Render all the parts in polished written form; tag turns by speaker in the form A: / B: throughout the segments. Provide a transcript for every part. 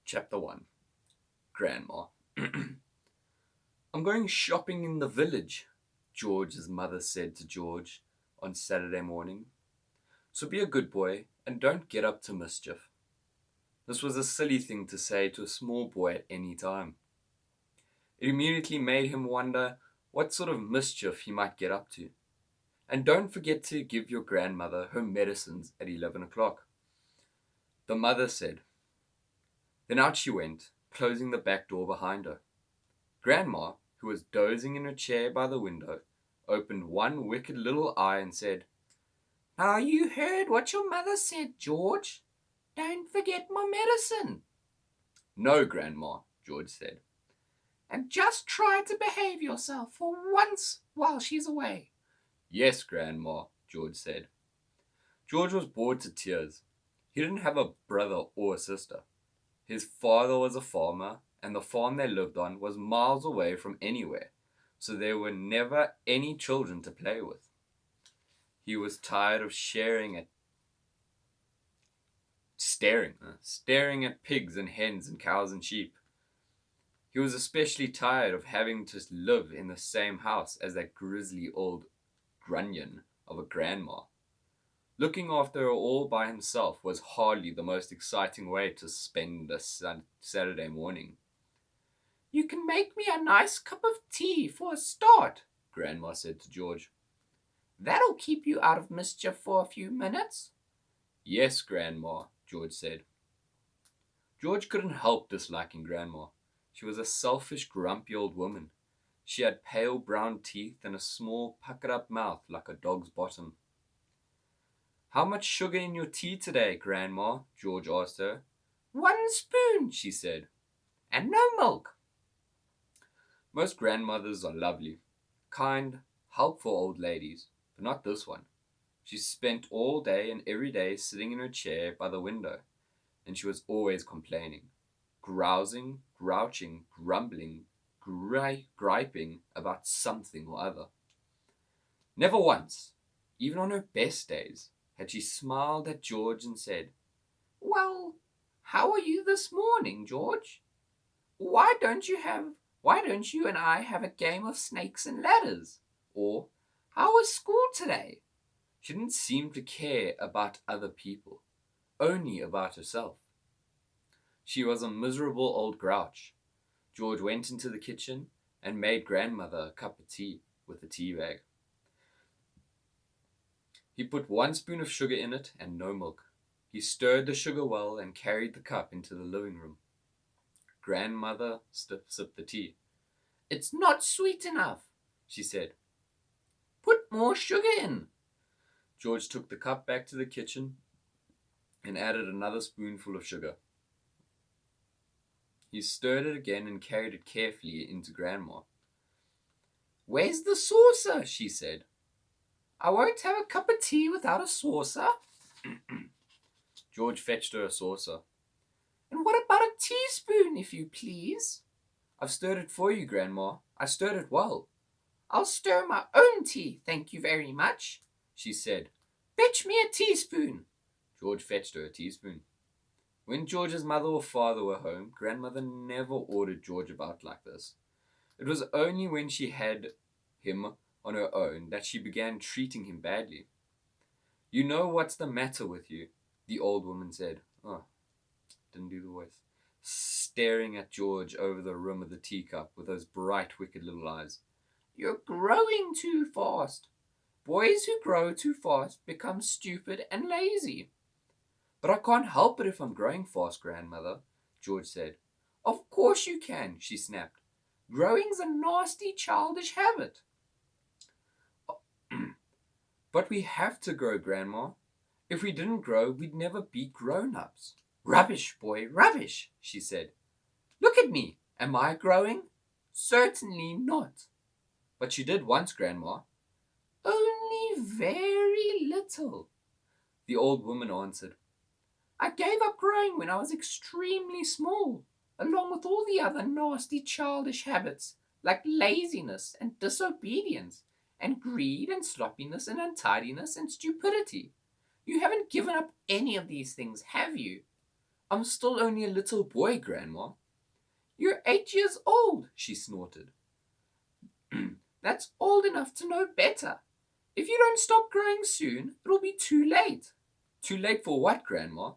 A: Chapter 1. Grandma. I'm going shopping in the village, George's mother said to George on Saturday morning. So be a good boy and don't get up to mischief. This was a silly thing to say to a small boy at any time. It immediately made him wonder what sort of mischief he might get up to. And don't forget to give your grandmother her medicines at 11 o'clock. The mother said. Then out she went, closing the back door behind her. Grandma, who was dozing in her chair by the window, opened one wicked little eye and said, Now you heard what your mother said, George. Don't forget my medicine. No, Grandma, George said. And just try to behave yourself for once while she's away. Yes, Grandma, George said. George was bored to tears. He didn't have a brother or a sister. His father was a farmer, and the farm they lived on was miles away from anywhere, so there were never any children to play with. He was tired of staring at pigs and hens and cows and sheep. He was especially tired of having to live in the same house as that grisly old grunion of a grandma. Looking after her all by himself was hardly the most exciting way to spend a Saturday morning. You can make me a nice cup of tea for a start, Grandma said to George. That'll keep you out of mischief for a few minutes. Yes, Grandma, George said. George couldn't help disliking Grandma. She was a selfish, grumpy old woman. She had pale brown teeth and a small, puckered-up mouth like a dog's bottom. How much sugar in your tea today, Grandma? George asked her. 1 spoon, she said. And no milk. Most grandmothers are lovely, kind, helpful old ladies, but not this one. She spent all day and every day sitting in her chair by the window, and she was always complaining, grousing, grouching, grumbling, griping about something or other. Never once, even on her best days, had she smiled at George and said, Well, how are you this morning, George? Why don't you and I have a game of snakes and ladders? Or, how was school today? She didn't seem to care about other people, only about herself. She was a miserable old grouch. George went into the kitchen and made grandmother a cup of tea with a tea bag. He put 1 spoon of sugar in it and no milk. He stirred the sugar well and carried the cup into the living room. Grandmother sipped the tea. It's not sweet enough, she said. Put more sugar in. George took the cup back to the kitchen and added another spoonful of sugar. He stirred it again and carried it carefully into Grandma. Where's the saucer? She said. I won't have a cup of tea without a saucer. George fetched her a saucer. And what about a teaspoon, if you please? I've stirred it for you, Grandma. I stirred it well. I'll stir my own tea, thank you very much, she said. Fetch me a teaspoon. George fetched her a teaspoon. When George's mother or father were home, Grandmother never ordered George about like this. It was only when she had him on her own that she began treating him badly. You know what's the matter with you, the old woman said. Oh, didn't do the voice. Staring at George over the rim of the teacup with those bright, wicked little eyes. You're growing too fast. Boys who grow too fast become stupid and lazy. But I can't help it if I'm growing fast, Grandmother, George said. Of course you can, she snapped. Growing's a nasty, childish habit. But we have to grow, Grandma. If we didn't grow, we'd never be grown-ups. Rubbish, boy, rubbish, she said. Look at me. Am I growing? Certainly not. But you did once, Grandma. Only very little, the old woman answered. I gave up growing when I was extremely small, along with all the other nasty childish habits, like laziness and disobedience, and greed and sloppiness and untidiness and stupidity. You haven't given up any of these things, have you? I'm still only a little boy, Grandma. You're 8 years old, she snorted. That's old enough to know better. If you don't stop growing soon, it'll be too late. Too late for what, Grandma?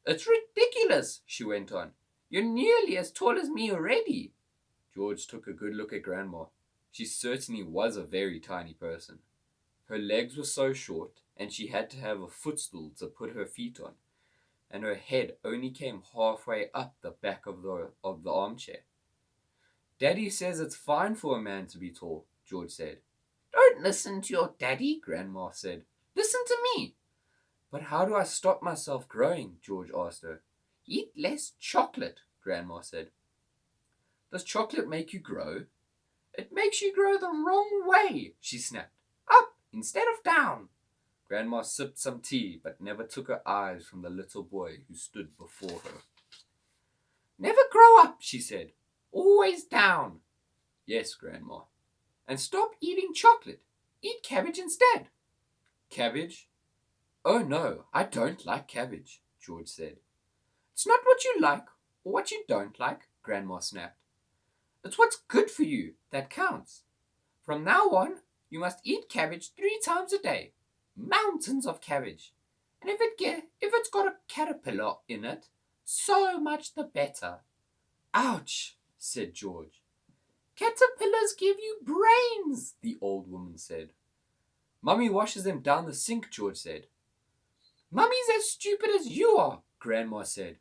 A: It's ridiculous, she went on. You're nearly as tall as me already. George took a good look at Grandma. She certainly was a very tiny person. Her legs were so short, and she had to have a footstool to put her feet on, and her head only came halfway up the back of the armchair. Daddy says it's fine for a man to be tall, George said. Don't listen to your daddy, Grandma said. Listen to me. But how do I stop myself growing? George asked her. Eat less chocolate, Grandma said. Does chocolate make you grow? It makes you grow the wrong way, she snapped. Up instead of down. Grandma sipped some tea, but never took her eyes from the little boy who stood before her. Never grow up, she said. Always down. Yes, Grandma. And stop eating chocolate. Eat cabbage instead. Cabbage? Oh no, I don't like cabbage, George said. It's not what you like or what you don't like, Grandma snapped. It's what's good for you that counts. From now on, you must eat cabbage 3 times a day. Mountains of cabbage. And if it's got a caterpillar in it, so much the better. Ouch, said George. Caterpillars give you brains, the old woman said. Mummy washes them down the sink, George said. Mummy's as stupid as you are, Grandma said.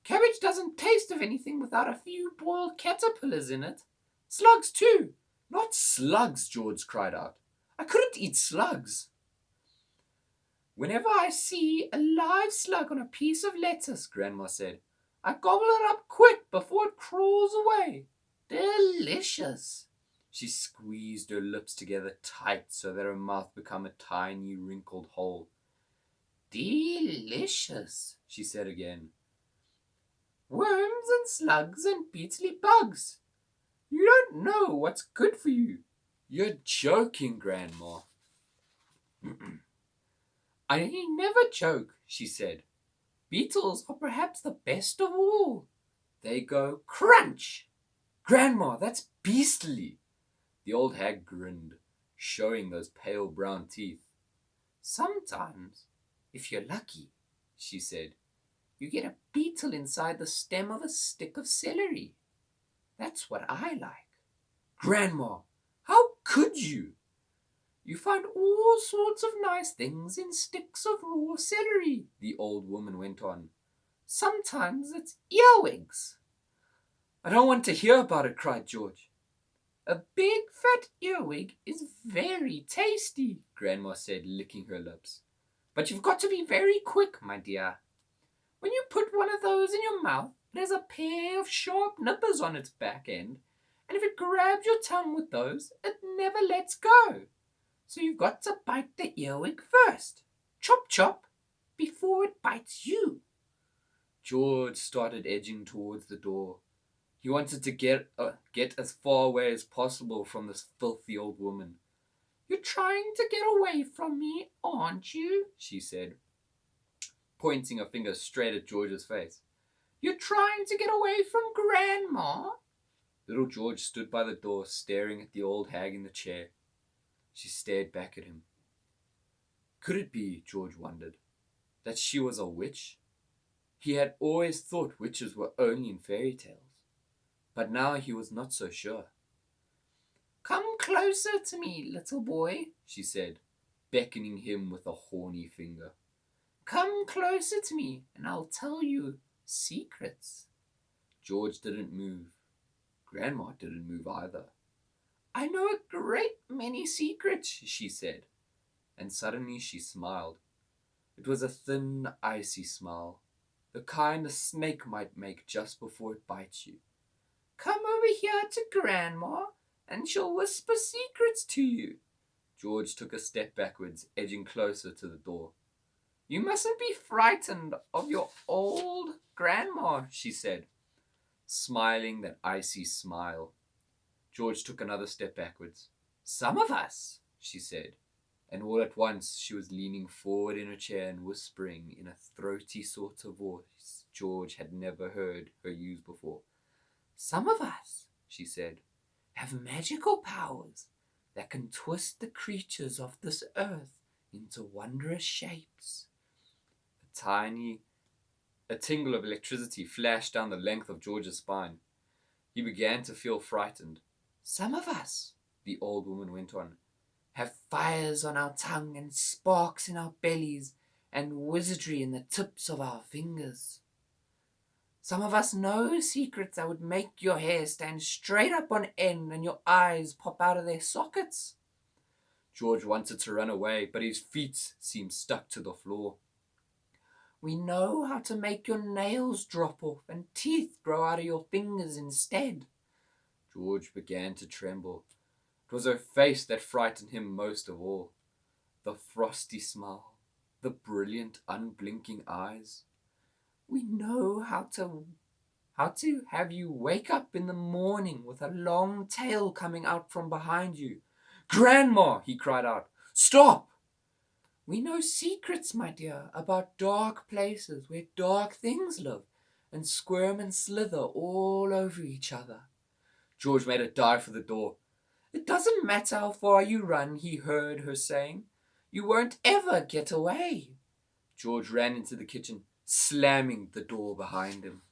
A: Cabbage doesn't taste of anything without a few boiled caterpillars in it. Slugs too. Not slugs, George cried out. I couldn't eat slugs. Whenever I see a live slug on a piece of lettuce, Grandma said, I gobble it up quick before it crawls away. Delicious. She squeezed her lips together tight so that her mouth became a tiny wrinkled hole. Delicious, she said again. Worms and slugs and beetly bugs. You don't know what's good for you. You're joking, Grandma. I never joke, she said. Beetles are perhaps the best of all. They go crunch. Grandma, that's beastly. The old hag grinned, showing those pale brown teeth. Sometimes, if you're lucky, she said, you get a beetle inside the stem of a stick of celery. That's what I like. Grandma, how could you? You find all sorts of nice things in sticks of raw celery, the old woman went on. Sometimes it's earwigs. I don't want to hear about it, cried George. A big fat earwig is very tasty, Grandma said, licking her lips. But you've got to be very quick, my dear. When you put one of those in your mouth, there's a pair of sharp nippers on its back end, and if it grabs your tongue with those, it never lets go. So you've got to bite the earwig first. Chop, chop, before it bites you. George started edging towards the door. He wanted to get as far away as possible from this filthy old woman. You're trying to get away from me, aren't you? She said, pointing a finger straight at George's face. You're trying to get away from Grandma? Little George stood by the door, staring at the old hag in the chair. She stared back at him. Could it be, George wondered, that she was a witch? He had always thought witches were only in fairy tales, but now he was not so sure. Come closer to me, little boy, she said, beckoning him with a horny finger. Come closer to me, and I'll tell you secrets. George didn't move. Grandma didn't move either. I know a great many secrets, she said, and suddenly she smiled. It was a thin, icy smile, the kind a snake might make just before it bites you. Come over here to Grandma, and she'll whisper secrets to you. George took a step backwards, edging closer to the door. You mustn't be frightened of your old Grandma, she said, smiling that icy smile. George took another step backwards. Some of us, she said. and all at once she was leaning forward in her chair and whispering in a throaty sort of voice George had never heard her use before. "Some of us," she said, "have magical powers that can twist the creatures of this earth into wondrous shapes." A tingle of electricity flashed down the length of George's spine. He began to feel frightened. "Some of us," the old woman went on, "have fires on our tongue and sparks in our bellies and wizardry in the tips of our fingers. Some of us know secrets that would make your hair stand straight up on end and your eyes pop out of their sockets." George wanted to run away, but his feet seemed stuck to the floor. "We know how to make your nails drop off and teeth grow out of your fingers instead." George began to tremble. It was her face that frightened him most of all. The frosty smile, the brilliant, unblinking eyes. "We know how to have you wake up in the morning with a long tail coming out from behind you." "Grandma!" he cried out. "Stop!" "We know secrets, my dear, about dark places where dark things live and squirm and slither all over each other." George made a dive for the door. "It doesn't matter how far you run," he heard her saying. "You won't ever get away." George ran into the kitchen, slamming the door behind him.